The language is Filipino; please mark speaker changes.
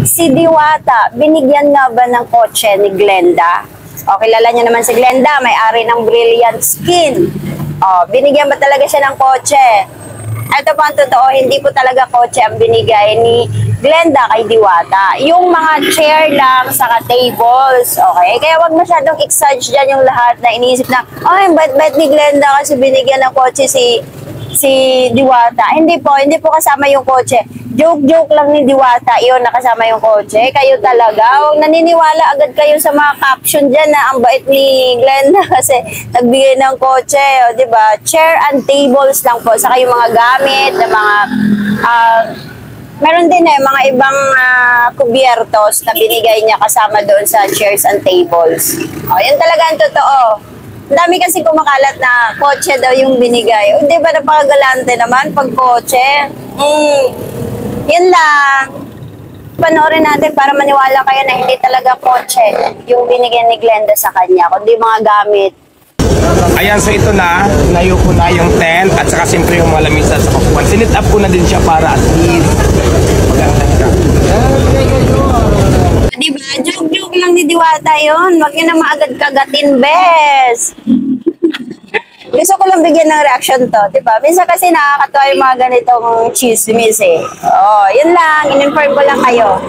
Speaker 1: Si Diwata, binigyan nga ba ng kotse ni Glenda? O, kilala niyo naman si Glenda, may-ari ng Brilliant Skin. O, binigyan ba talaga siya ng kotse? Ito po ang totoo, hindi po talaga kotse ang binigay ni Glenda kay Diwata. Yung mga chair lang, saka tables, okay? Kaya wag masyadong exage dyan yung lahat na iniisip na, ay, ba't ni Glenda kasi binigyan ng kotse si Diwata. Hindi po kasama yung kotse. Joke lang ni Diwata, yun, nakasama yung kotse. Kayo talaga, huwag naniniwala agad kayo sa mga caption dyan na ang bait ni Glenda kasi nagbigay ng kotse, o, diba? Chair and tables lang po, saka yung mga gamit, na mga, meron din mga ibang kubyertos na binigay niya kasama doon sa chairs and tables. O, yun talaga ang totoo. Ang dami kasi kumakalat na kotse daw yung binigay. O, di ba napakagalante naman pag kotse? Yun lang. Panoorin natin para maniwala kayo na hindi talaga kotse yung binigyan ni Glenda sa kanya, kundi mga gamit.
Speaker 2: Ayan, so ito na, nayo ko na yung tent at saka siyempre yung mga lamisa sa kapuan. Sinit up ko na din siya para at least maganda siya.
Speaker 1: Diba? Joke lang ni Diwata yun. Huwag yun na maagad kagatin, bes. Gusto ko lang bigyan ng reaction to, diba? Minsan kasi nakakatawa yung mga ganitong chismis eh. Oh, yun lang. In-inform ko lang kayo.